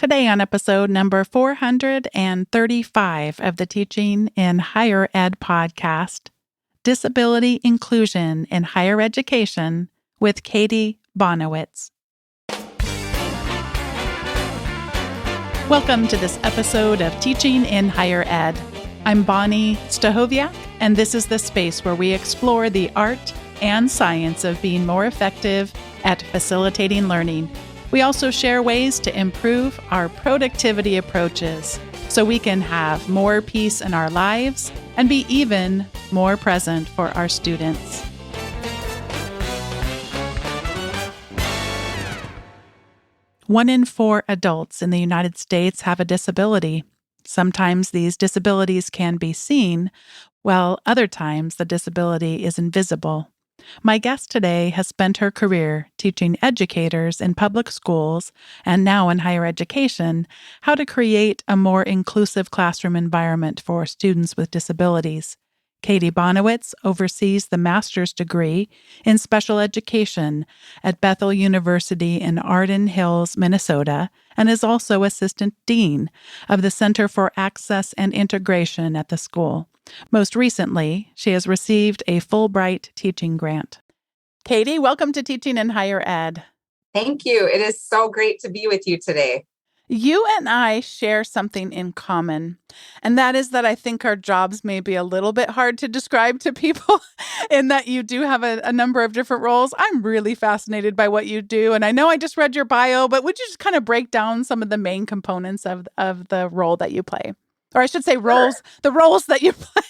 Today on episode number 435 of the Teaching in Higher Ed podcast, Disability Inclusion in Higher Education with Katie Bonawitz. Welcome to this episode of Teaching in Higher Ed. I'm Bonnie Stahoviak, and this is the space where we explore the art and science of being more effective at facilitating learning. We also share ways to improve our productivity approaches so we can have more peace in our lives and be even more present for our students. One in 4 adults in the United States have a disability. Sometimes these disabilities can be seen, while other times the disability is invisible. My guest today has spent her career teaching educators in public schools and now in higher education how to create a more inclusive classroom environment for students with disabilities. Katie Bonawitz oversees the master's degree in special education at Bethel University in Arden Hills, Minnesota, and is also assistant dean of the Center for Access and Integration at the school. Most recently, she has received a Fulbright teaching grant. Katie, welcome to Teaching in Higher Ed. Thank you. It is so great to be with you today. You and I share something in common, and that is that I think our jobs may be a little bit hard to describe to people in that you do have a number of different roles. I'm really fascinated by what you do, and I know I just read your bio, but would you just kind of break down some of the main components of the role that you play? Or I should say roles, the roles that you play.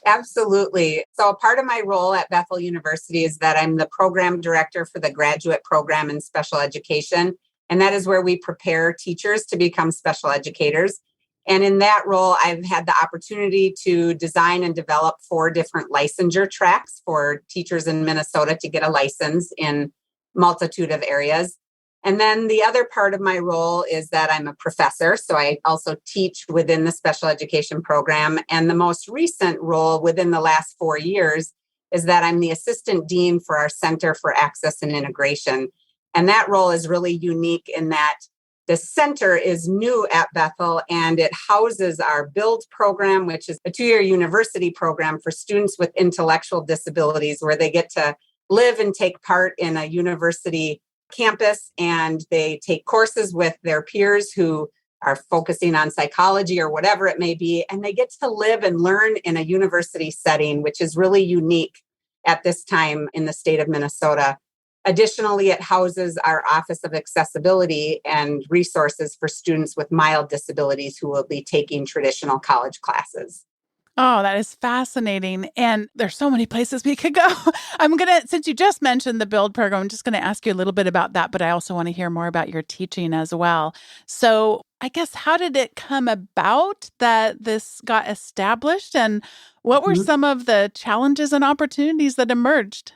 Absolutely. So a part of my role at Bethel University is that I'm the program director for the graduate program in special education. And that is where we prepare teachers to become special educators. And in that role, I've had the opportunity to design and develop 4 different licensure tracks for teachers in Minnesota to get a license in multitude of areas. And then the other part of my role is that I'm a professor. So I also teach within the special education program. And the most recent role within the last 4 years is that I'm the assistant dean for our Center for Access and Integration. And that role is really unique in that the center is new at Bethel and it houses our BUILD program, which is a 2-year university program for students with intellectual disabilities, where they get to live and take part in a university campus, and they take courses with their peers who are focusing on psychology or whatever it may be, and they get to live and learn in a university setting, which is really unique at this time in the state of Minnesota. Additionally, it houses our Office of Accessibility and Resources for students with mild disabilities who will be taking traditional college classes. Oh, that is fascinating. And there's so many places we could go. Since you just mentioned the BUILD program, I'm just going to ask you a little bit about that, but I also want to hear more about your teaching as well. So I guess, how did it come about that this got established, and what were some of the challenges and opportunities that emerged?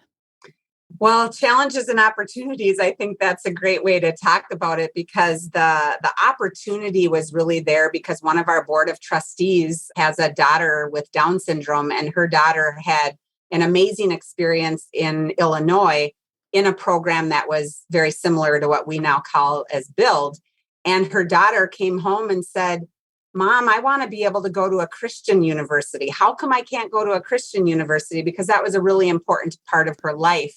Well, challenges and opportunities, I think that's a great way to talk about it, because the opportunity was really there because one of our board of trustees has a daughter with Down syndrome, and her daughter had an amazing experience in Illinois in a program that was very similar to what we now call as BUILD. And her daughter came home and said, "Mom, I want to be able to go to a Christian university. How come I can't go to a Christian university?" Because that was a really important part of her life.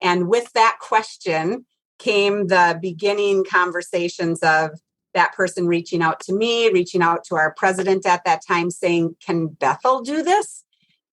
And with that question came the beginning conversations of that person reaching out to me, reaching out to our president at that time, saying, "Can Bethel do this?"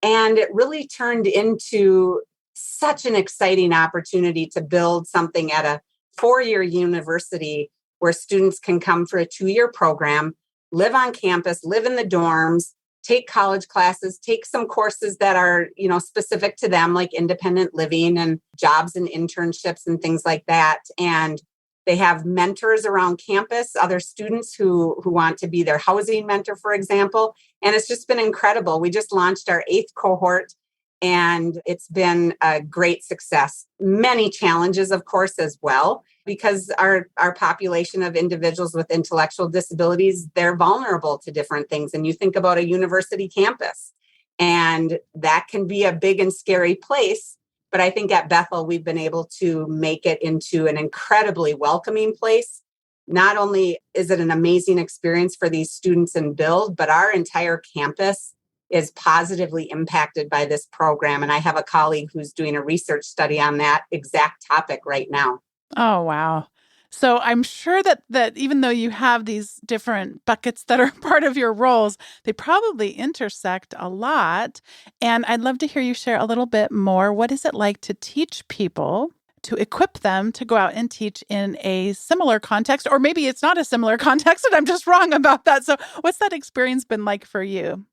And it really turned into such an exciting opportunity to build something at a 4-year university where students can come for a 2-year program, live on campus, live in the dorms, take college classes, take some courses that are, specific to them, like independent living and jobs and internships and things like that. And they have mentors around campus, other students who want to be their housing mentor, for example. And it's just been incredible. We just launched our 8th cohort, and it's been a great success. Many challenges, of course, as well, because our population of individuals with intellectual disabilities, they're vulnerable to different things. And you think about a university campus, and that can be a big and scary place. But I think at Bethel, we've been able to make it into an incredibly welcoming place not only is it an amazing experience for these students in Build, but our entire campus is positively impacted by this program. And I have a colleague who's doing a research study on that exact topic right now. Oh, wow. So I'm sure that even though you have these different buckets that are part of your roles, they probably intersect a lot. And I'd love to hear you share a little bit more. What is it like to teach people, to equip them to go out and teach in a similar context? Or maybe it's not a similar context and I'm just wrong about that. So what's that experience been like for you?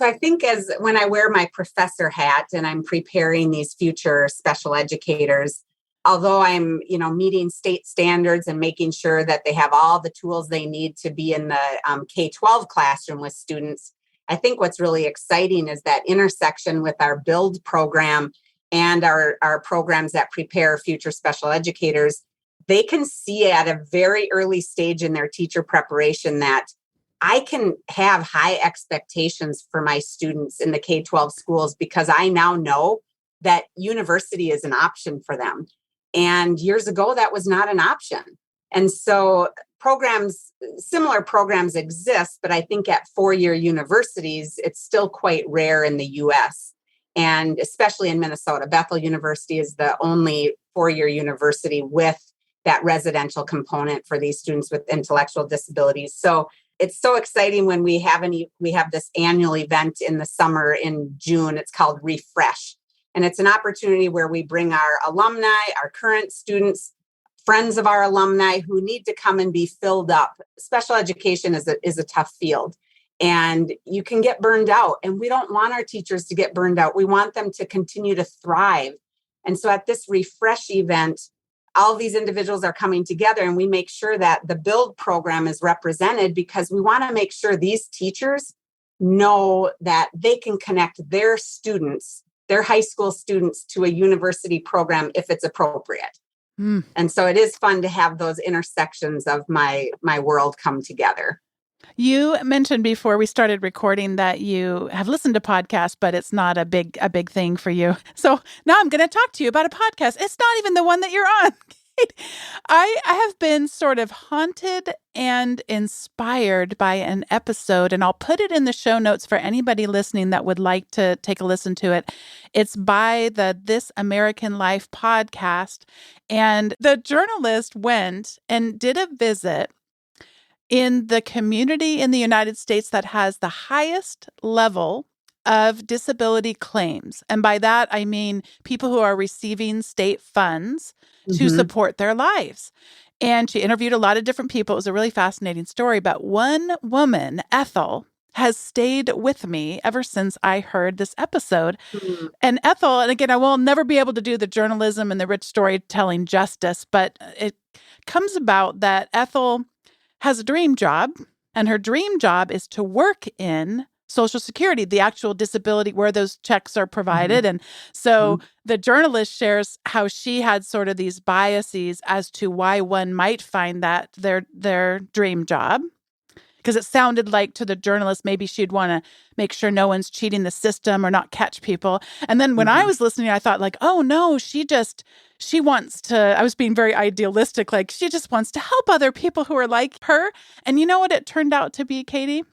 So I think as when I wear my professor hat and I'm preparing these future special educators, although I'm, meeting state standards and making sure that they have all the tools they need to be in the K-12 classroom with students, I think what's really exciting is that intersection with our Build program and our programs that prepare future special educators. They can see at a very early stage in their teacher preparation that I can have high expectations for my students in the K-12 schools because I now know that university is an option for them. And years ago, that was not an option. And so similar programs exist, but I think at four-year universities, it's still quite rare in the US. And especially in Minnesota, Bethel University is the only four-year university with that residential component for these students with intellectual disabilities. So it's so exciting when we have this annual event in the summer in June. It's called Refresh. And it's an opportunity where we bring our alumni, our current students, friends of our alumni who need to come and be filled up. Special education is a tough field and you can get burned out. And we don't want our teachers to get burned out. We want them to continue to thrive. And so at this Refresh event, all of these individuals are coming together and we make sure that the Build program is represented because we want to make sure these teachers know that they can connect their students, their high school students, to a university program if it's appropriate. Mm. And so it is fun to have those intersections of my world come together. You mentioned before we started recording that you have listened to podcasts, but it's not a big thing for you. So now I'm going to talk to you about a podcast. It's not even the one that you're on. I have been sort of haunted and inspired by an episode, and I'll put it in the show notes for anybody listening that would like to take a listen to it. It's by the This American Life podcast, and the journalist went and did a visit in the community in the United States that has the highest level of disability claims. And by that, I mean people who are receiving state funds to support their lives. And she interviewed a lot of different people. It was a really fascinating story. But one woman, Ethel, has stayed with me ever since I heard this episode. Mm-hmm. And Ethel, and again, I will never be able to do the journalism and the rich storytelling justice, but it comes about that Ethel has a dream job, and her dream job is to work in Social Security, the actual disability where those checks are provided. Mm-hmm. And so the journalist shares how she had sort of these biases as to why one might find that their dream job. Because it sounded like to the journalist, maybe she'd want to make sure no one's cheating the system or not catch people. And then when I was listening, I thought like, oh no, she wants to, I was being very idealistic, like she just wants to help other people who are like her. And you know what it turned out to be, Katie?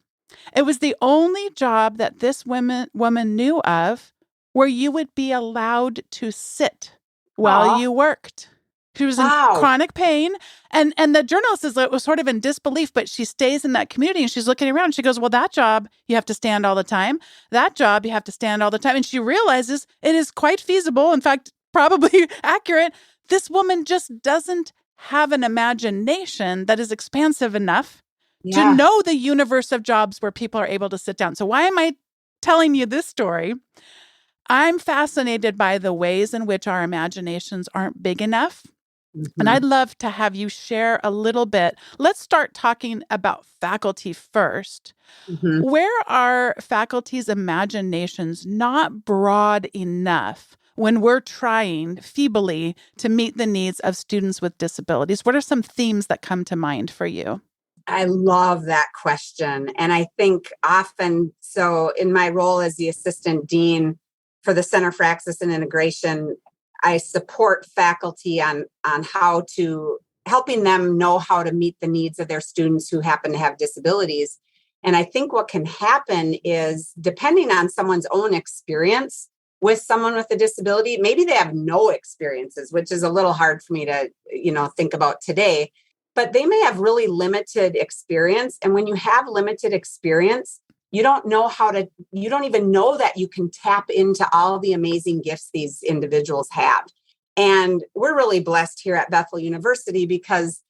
It was the only job that this woman knew of where you would be allowed to sit while you worked. She was in chronic pain. And the journalist was sort of in disbelief, but she stays in that community and she's looking around. She goes, well, that job, you have to stand all the time. That job, you have to stand all the time. And she realizes it is quite feasible. In fact, probably accurate. This woman just doesn't have an imagination that is expansive enough to know the universe of jobs where people are able to sit down. So why am I telling you this story? I'm fascinated by the ways in which our imaginations aren't big enough. Mm-hmm. And I'd love to have you share a little bit. Let's start talking about faculty first. Mm-hmm. Where are faculty's imaginations not broad enough when we're trying feebly to meet the needs of students with disabilities? What are some themes that come to mind for you? I love that question. And I think often, so in my role as the assistant dean for the Center for Access and Integration, I support faculty on how to helping them know how to meet the needs of their students who happen to have disabilities. And I think what can happen is, depending on someone's own experience with someone with a disability, maybe they have no experiences, which is a little hard for me to, think about today, but they may have really limited experience. And when you have limited experience, you don't even know that you can tap into all the amazing gifts these individuals have. And we're really blessed here at Bethel University because,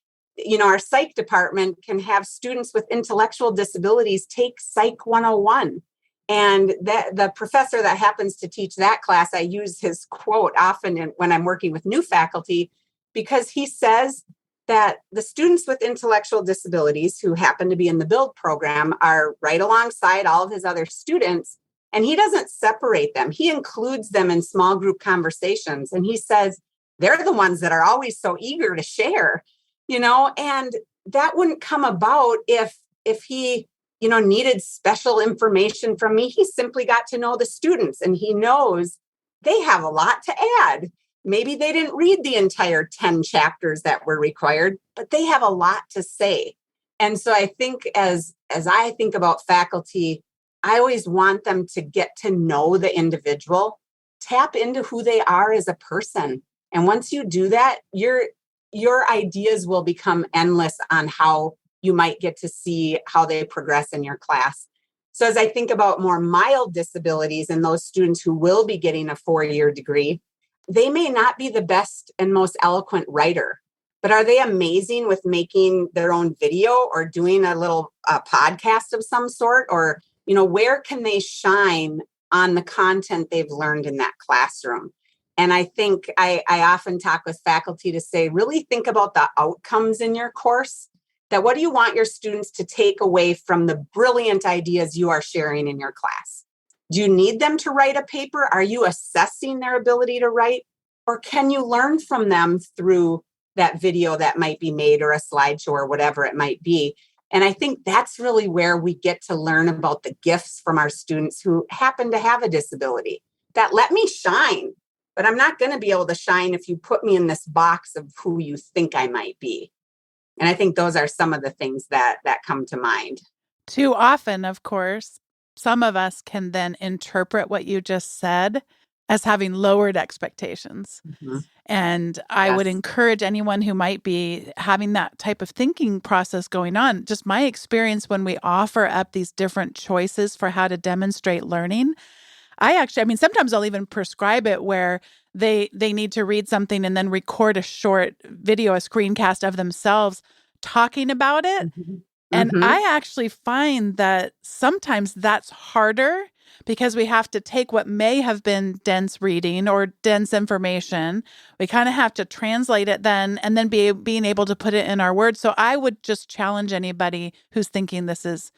our psych department can have students with intellectual disabilities take Psych 101. And the professor that happens to teach that class, I use his quote often when I'm working with new faculty, because he says that the students with intellectual disabilities who happen to be in the build program are right alongside all of his other students. And he doesn't separate them. He includes them in small group conversations. And he says, they're the ones that are always so eager to share, and that wouldn't come about if he, needed special information from me. He simply got to know the students, and he knows they have a lot to add. Maybe they didn't read the entire 10 chapters that were required, but they have a lot to say. And so I think as I think about faculty, I always want them to get to know the individual, tap into who they are as a person. And once you do that, your ideas will become endless on how you might get to see how they progress in your class. So as I think about more mild disabilities and those students who will be getting a 4-year degree, they may not be the best and most eloquent writer, but are they amazing with making their own video or doing a little podcast of some sort? Or, where can they shine on the content they've learned in that classroom? And I think I often talk with faculty to say, really think about the outcomes in your course. That what do you want your students to take away from the brilliant ideas you are sharing in your class? Do you need them to write a paper? Are you assessing their ability to write? Or can you learn from them through that video that might be made or a slideshow or whatever it might be? And I think that's really where we get to learn about the gifts from our students who happen to have a disability. That let me shine, but I'm not going to be able to shine if you put me in this box of who you think I might be. And I think those are some of the things that come to mind. Too often, of course, some of us can then interpret what you just said as having lowered expectations. Mm-hmm. And I would encourage anyone who might be having that type of thinking process going on, just my experience when we offer up these different choices for how to demonstrate learning. Sometimes I'll even prescribe it where they need to read something and then record a short video, a screencast of themselves talking about it. Mm-hmm. And Mm-hmm. I actually find that sometimes that's harder because we have to take what may have been dense reading or dense information. We kind of have to translate it then and then being able to put it in our words. So I would just challenge anybody who's thinking this is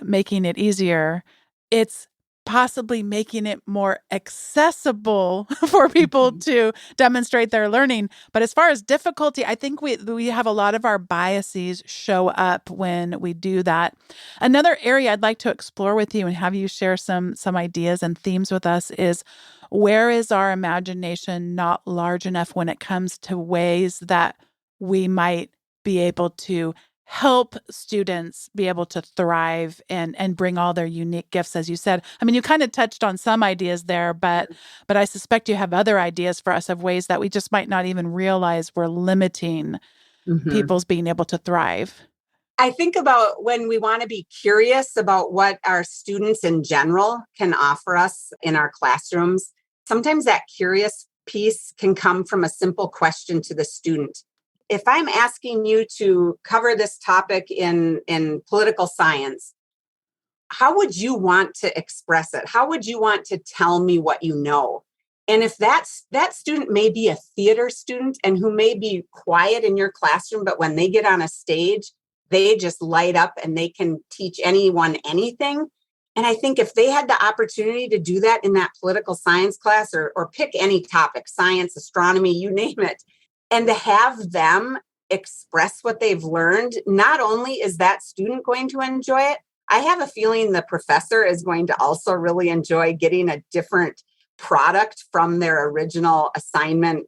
making it easier. It's possibly making it more accessible for people to demonstrate their learning. But as far as difficulty, I think we have a lot of our biases show up when we do that. Another area I'd like to explore with you and have you share some ideas and themes with us is, where is our imagination not large enough when it comes to ways that we might be able to help students be able to thrive and bring all their unique gifts, as you said. You kind of touched on some ideas there, but I suspect you have other ideas for us of ways that we just might not even realize we're limiting people's being able to thrive. I think about when we want to be curious about what our students in general can offer us in our classrooms. Sometimes that curious piece can come from a simple question to the student. If I'm asking you to cover this topic in political science, how would you want to express it? How would you want to tell me what you know? And if that student may be a theater student and who may be quiet in your classroom, but when they get on a stage, they just light up and they can teach anyone anything. And I think if they had the opportunity to do that in that political science class or pick any topic, science, astronomy, you name it, and to have them express what they've learned, not only is that student going to enjoy it, I have a feeling the professor is going to also really enjoy getting a different product from their original assignment,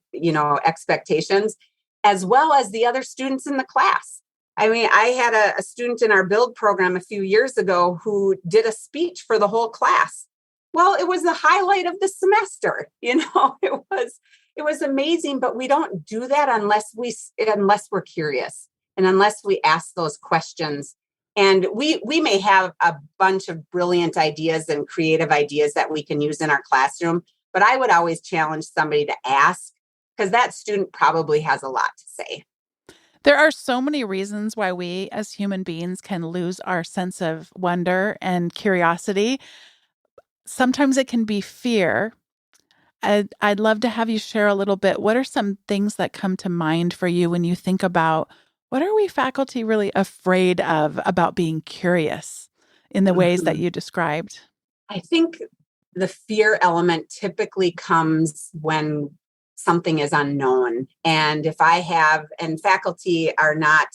expectations. as well as the other students in the class. I mean, I had a student in our build program a few years ago who did a speech for the whole class. Well, it was the highlight of the semester. It was amazing, but we don't do that unless we're curious and unless we ask those questions. And we may have a bunch of brilliant ideas and creative ideas that we can use in our classroom, but I would always challenge somebody to ask, because that student probably has a lot to say. There are so many reasons why we as human beings can lose our sense of wonder and curiosity. Sometimes it can be fear. I'd love to have you share a little bit. What are some things that come to mind for you when you think about what are we faculty really afraid of about being curious in the ways that Mhm. you described? I think the fear element typically comes when something is unknown. And faculty are not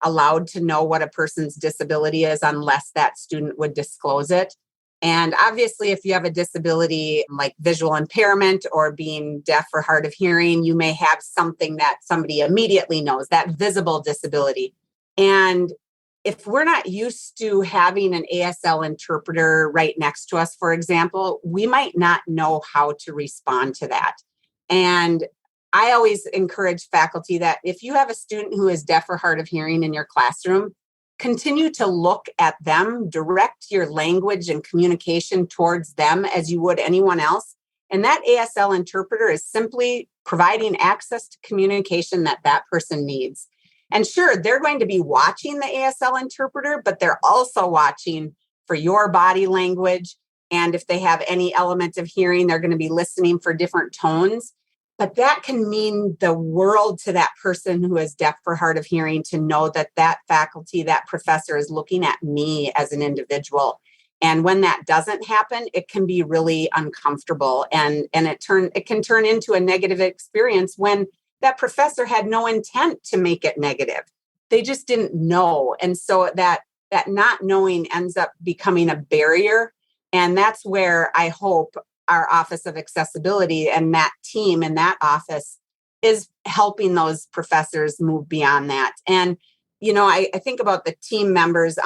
allowed to know what a person's disability is unless that student would disclose it. And obviously, if you have a disability like visual impairment or being deaf or hard of hearing, you may have something that somebody immediately knows, that visible disability. And if we're not used to having an ASL interpreter right next to us, for example, we might not know how to respond to that. And I always encourage faculty that if you have a student who is deaf or hard of hearing in your classroom, continue to look at them, direct your language and communication towards them as you would anyone else. And that ASL interpreter is simply providing access to communication that that person needs. And sure, they're going to be watching the ASL interpreter, but they're also watching for your body language. And if they have any element of hearing, they're going to be listening for different tones. But that can mean the world to that person who is deaf or hard of hearing, to know that that faculty, that professor is looking at me as an individual. And when that doesn't happen, it can be really uncomfortable, and it can turn into a negative experience when that professor had no intent to make it negative. They just didn't know. And so that not knowing ends up becoming a barrier. And that's where I hope our Office of Accessibility and that team in that office is helping those professors move beyond that. And I think about the team members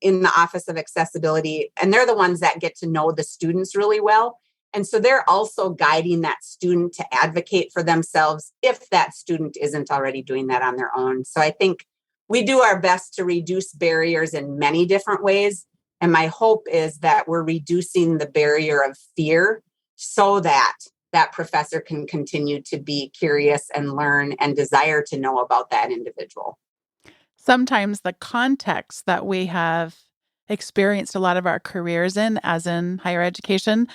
in the Office of Accessibility, and they're the ones that get to know the students really well. And so they're also guiding that student to advocate for themselves if that student isn't already doing that on their own. So I think we do our best to reduce barriers in many different ways. And my hope is that we're reducing the barrier of fear so that that professor can continue to be curious and learn and desire to know about that individual. Sometimes the context that we have experienced a lot of our careers in, as in higher education,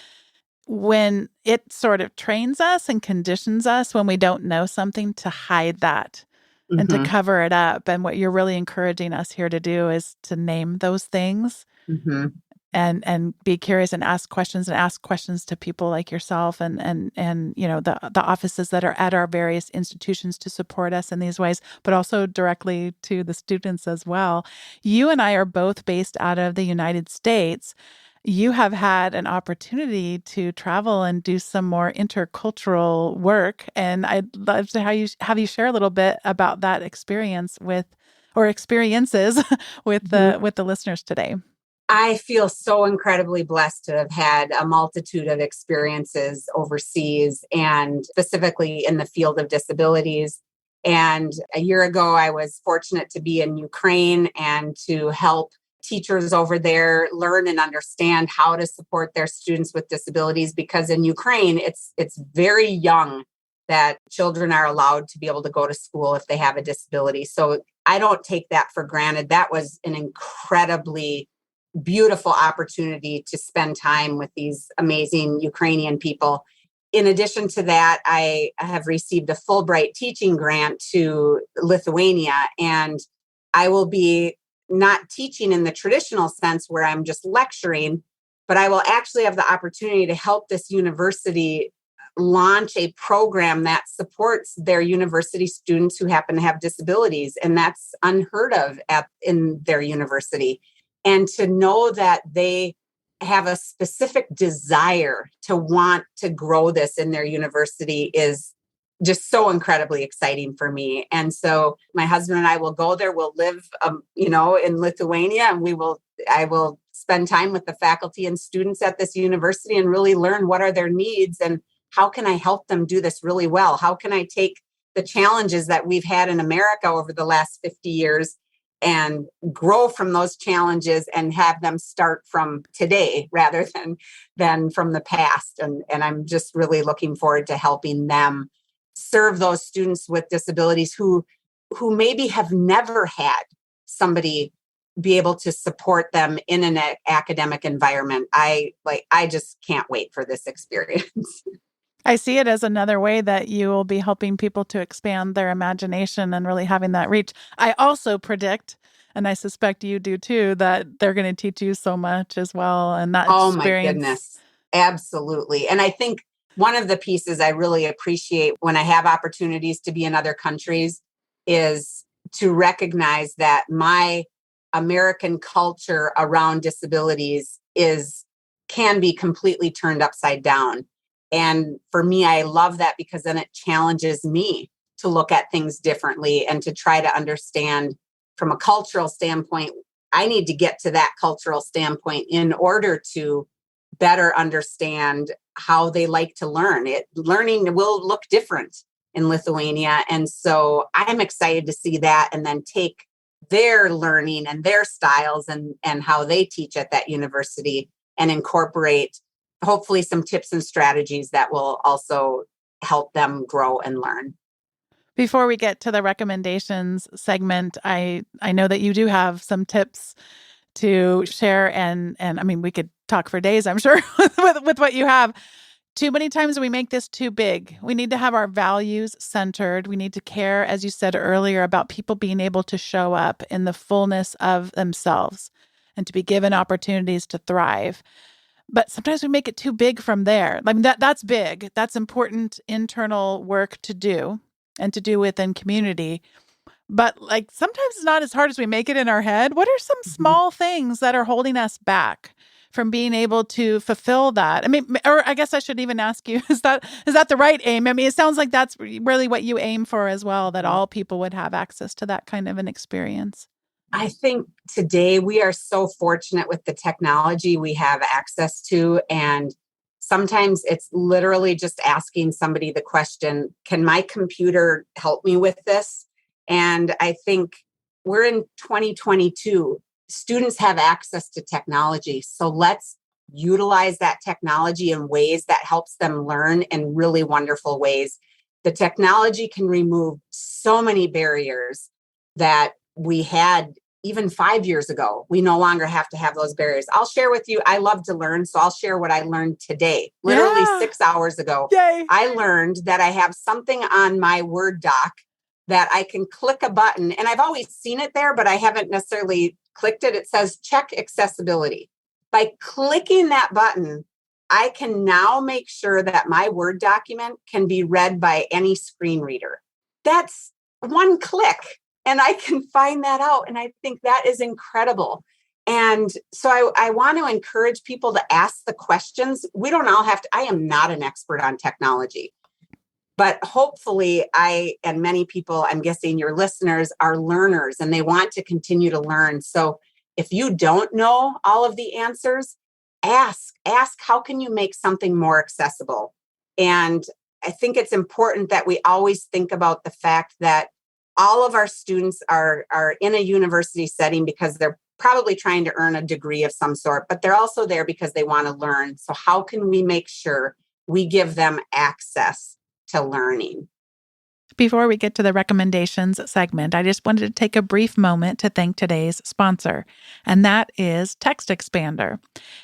when it sort of trains us and conditions us when we don't know something to hide that and to Mm-hmm, cover it up. And what you're really encouraging us here to do is to name those things mm-hmm, and be curious and ask questions to people like yourself and the offices that are at our various institutions to support us in these ways, but also directly to the students as well. You and I are both based out of the United States. You have had an opportunity to travel and do some more intercultural work, and I'd love to have you share a little bit about that experience or experiences mm-hmm. with the listeners today. I feel so incredibly blessed to have had a multitude of experiences overseas, and specifically in the field of disabilities. And a year ago, I was fortunate to be in Ukraine and to help teachers over there learn and understand how to support their students with disabilities, because in Ukraine, it's very young that children are allowed to be able to go to school if they have a disability. So I don't take that for granted. That was an incredibly beautiful opportunity to spend time with these amazing Ukrainian people. In addition to that, I have received a Fulbright teaching grant to Lithuania, and I will be not teaching in the traditional sense where I'm just lecturing, but I will actually have the opportunity to help this university launch a program that supports their university students who happen to have disabilities. And that's unheard of in their university. And to know that they have a specific desire to want to grow this in their university is just so incredibly exciting for me. And so my husband and I will go there. We'll live, in Lithuania, and I will spend time with the faculty and students at this university and really learn what are their needs and how can I help them do this really well? How can I take the challenges that we've had in America over the last 50 years and grow from those challenges and have them start from today rather than from the past. And I'm just really looking forward to helping them serve those students with disabilities who maybe have never had somebody be able to support them in an academic environment. I just can't wait for this experience. I see it as another way that you will be helping people to expand their imagination and really having that reach. I also predict, and I suspect you do too, that they're going to teach you so much as well. And that Oh my experience. goodness. Absolutely. And I think one of the pieces I really appreciate when I have opportunities to be in other countries is to recognize that my American culture around disabilities can be completely turned upside down. And for me, I love that because then it challenges me to look at things differently and to try to understand from a cultural standpoint. I need to get to that cultural standpoint in order to better understand how they like to learn. Learning will look different in Lithuania. And so I'm excited to see that and then take their learning and their styles and how they teach at that university and incorporate hopefully some tips and strategies that will also help them grow and learn. Before we get to the recommendations segment, I know that you do have some tips to share, and I mean, we could talk for days, I'm sure, with what you have. Too many times we make this too big. We need to have our values centered. We need to care, as you said earlier, about people being able to show up in the fullness of themselves and to be given opportunities to thrive. But sometimes we make it too big from there. I mean, that's big. That's important internal work to do and to do within community. But like sometimes it's not as hard as we make it in our head. What are some small things that are holding us back from being able to fulfill that? I mean, or I guess I should even ask you, is that the right aim? I mean, it sounds like that's really what you aim for as well, that all people would have access to that kind of an experience. I think today we are so fortunate with the technology we have access to. And sometimes it's literally just asking somebody the question, can my computer help me with this? And I think we're in 2022. Students have access to technology. So let's utilize that technology in ways that helps them learn in really wonderful ways. The technology can remove so many barriers that we had even 5 years ago. We no longer have to have those barriers. I'll share with you, I love to learn, so I'll share what I learned today. Literally 6 hours ago, Yay. I learned that I have something on my Word doc that I can click a button, and I've always seen it there, but I haven't necessarily clicked it. It says check accessibility. By clicking that button, I can now make sure that my Word document can be read by any screen reader. That's one click. And I can find that out. And I think that is incredible. And so I want to encourage people to ask the questions. We don't all have to, I am not an expert on technology, but hopefully I, and many people, I'm guessing your listeners are learners and they want to continue to learn. So if you don't know all of the answers, ask how can you make something more accessible? And I think it's important that we always think about the fact that all of our students are in a university setting because they're probably trying to earn a degree of some sort, but they're also there because they want to learn. So how can we make sure we give them access to learning? Before we get to the recommendations segment, I just wanted to take a brief moment to thank today's sponsor, and that is Text Expander.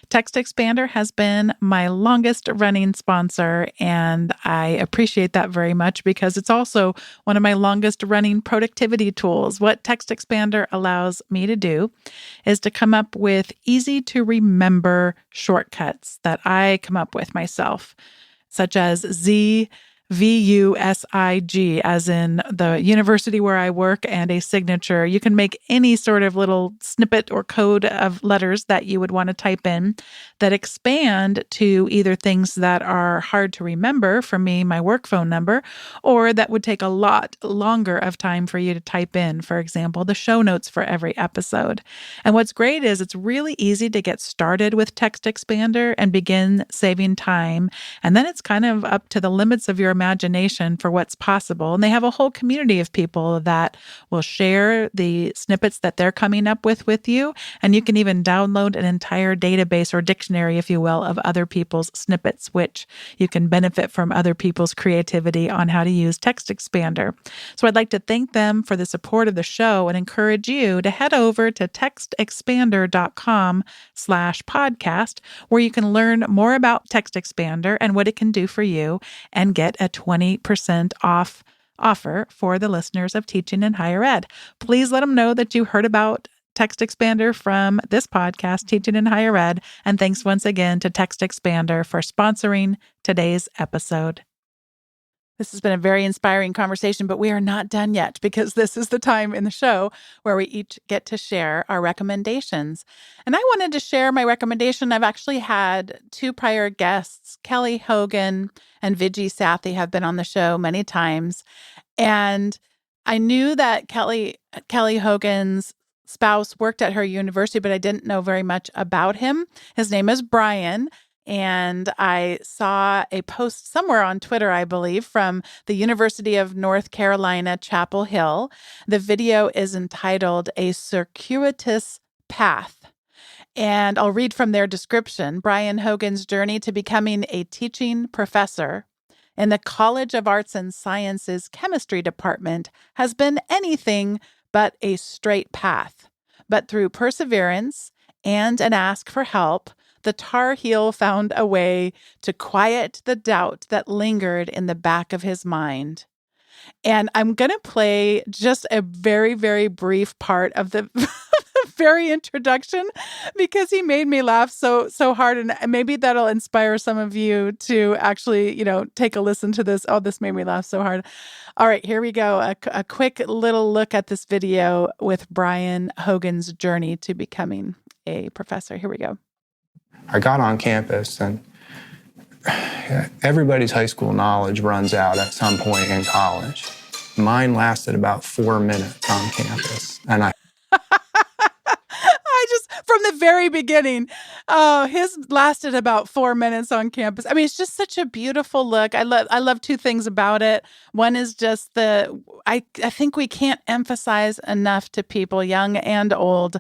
Text Expander has been my longest running sponsor, and I appreciate that very much because it's also one of my longest running productivity tools. What Text Expander allows me to do is to come up with easy to remember shortcuts that I come up with myself, such as Z VUSIG, as in the university where I work, and a signature. You can make any sort of little snippet or code of letters that you would want to type in that expand to either things that are hard to remember, for me, my work phone number, or that would take a lot longer of time for you to type in, for example, the show notes for every episode. And what's great is it's really easy to get started with Text Expander and begin saving time. And then it's kind of up to the limits of your imagination for what's possible. And they have a whole community of people that will share the snippets that they're coming up with you. And you can even download an entire database or dictionary, if you will, of other people's snippets, which you can benefit from other people's creativity on how to use Text Expander. So I'd like to thank them for the support of the show and encourage you to head over to textexpander.com/podcast, where you can learn more about Text Expander and what it can do for you and get a 20% off offer for the listeners of Teaching in Higher Ed. Please let them know that you heard about Text Expander from this podcast, Teaching in Higher Ed. And thanks once again to Text Expander for sponsoring today's episode. This has been a very inspiring conversation, but we are not done yet, because this is the time in the show where we each get to share our recommendations. And I wanted to share my recommendation. I've actually had two prior guests, Kelly Hogan and Vijay Sathi, have been on the show many times. And I knew that Kelly Hogan's spouse worked at her university, but I didn't know very much about him. His name is Brian. And I saw a post somewhere on Twitter, I believe, from the University of North Carolina, Chapel Hill. The video is entitled A Circuitous Path. And I'll read from their description. Brian Hogan's journey to becoming a teaching professor in the College of Arts and Sciences Chemistry Department has been anything but a straight path. But through perseverance and an ask for help, the Tar Heel found a way to quiet the doubt that lingered in the back of his mind. And I'm going to play just a very, very brief part of the very introduction, because he made me laugh so hard. And maybe that'll inspire some of you to actually, take a listen to this. Oh, this made me laugh so hard. All right, here we go. A quick little look at this video with Brian Hogan's journey to becoming a professor. Here we go. I got on campus, and everybody's high school knowledge runs out at some point in college. Mine lasted about 4 minutes on campus, and from the very beginning, his lasted about 4 minutes on campus. I mean, it's just such a beautiful look. I love two things about it. One is just I think we can't emphasize enough to people, young and old,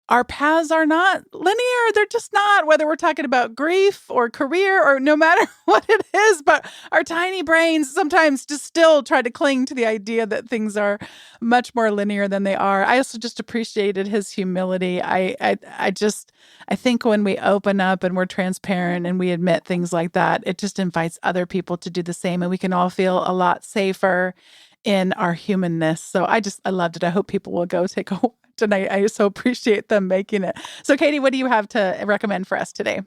our paths are not linear. They're just not, whether we're talking about grief or career or no matter what it is. But our tiny brains sometimes just still try to cling to the idea that things are much more linear than they are. I also just appreciated his humility. I think when we open up and we're transparent and we admit things like that, it just invites other people to do the same, and we can all feel a lot safer in our humanness. So I loved it. I hope people will go take a watch, and I so appreciate them making it. So Katie, what do you have to recommend for us today?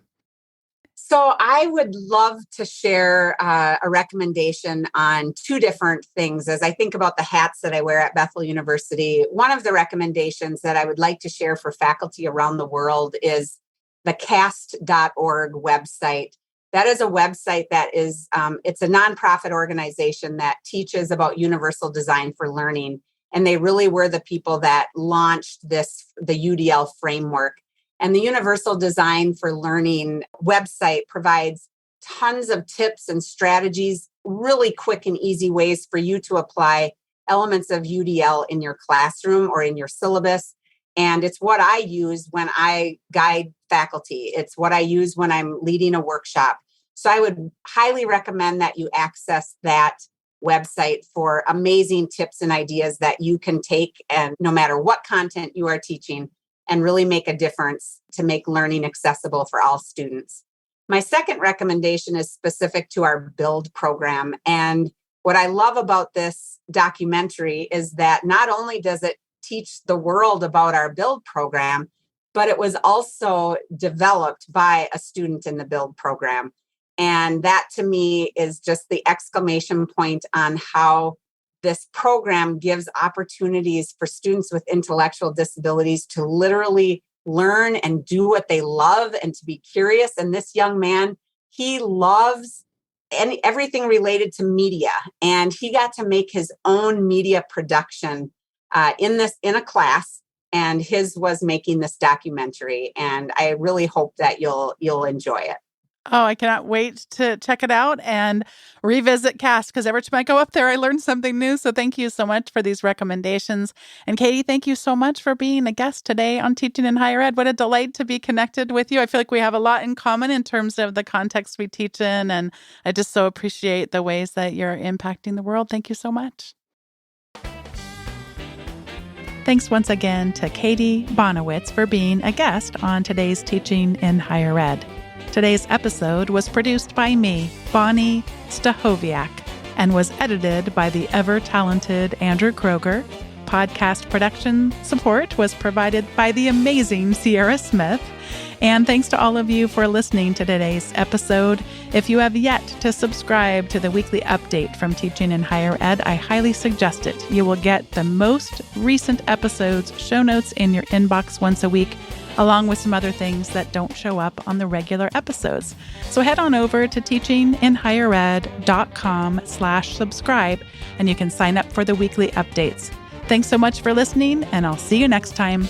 So I would love to share a recommendation on two different things. As I think about the hats that I wear at Bethel University, one of the recommendations that I would like to share for faculty around the world is the cast.org website. That is a website that is, it's a nonprofit organization that teaches about universal design for learning. And they really were the people that launched the UDL framework. And the Universal Design for Learning website provides tons of tips and strategies, really quick and easy ways for you to apply elements of UDL in your classroom or in your syllabus. And it's what I use when I guide faculty. It's what I use when I'm leading a workshop. So I would highly recommend that you access that website for amazing tips and ideas that you can take, and no matter what content you are teaching, and really make a difference to make learning accessible for all students. My second recommendation is specific to our Build program. And what I love about this documentary is that not only does it teach the world about our Build program, but it was also developed by a student in the Build program. And that to me is just the exclamation point on how this program gives opportunities for students with intellectual disabilities to literally learn and do what they love and to be curious. And this young man, he loves everything related to media. And he got to make his own media production in a class. And his was making this documentary. And I really hope that you'll enjoy it. Oh, I cannot wait to check it out and revisit CAST, because every time I go up there, I learn something new. So thank you so much for these recommendations. And Katie, thank you so much for being a guest today on Teaching in Higher Ed. What a delight to be connected with you. I feel like we have a lot in common in terms of the context we teach in. And I just so appreciate the ways that you're impacting the world. Thank you so much. Thanks once again to Katie Bonawitz for being a guest on today's Teaching in Higher Ed. Today's episode was produced by me, Bonnie Stachowiak, and was edited by the ever-talented Andrew Kroger. Podcast production support was provided by the amazing Sierra Smith. And thanks to all of you for listening to today's episode. If you have yet to subscribe to the weekly update from Teaching in Higher Ed, I highly suggest it. You will get the most recent episodes, show notes in your inbox once a week, along with some other things that don't show up on the regular episodes. So head on over to teachinginhighered.com/subscribe, and you can sign up for the weekly updates. Thanks so much for listening, and I'll see you next time.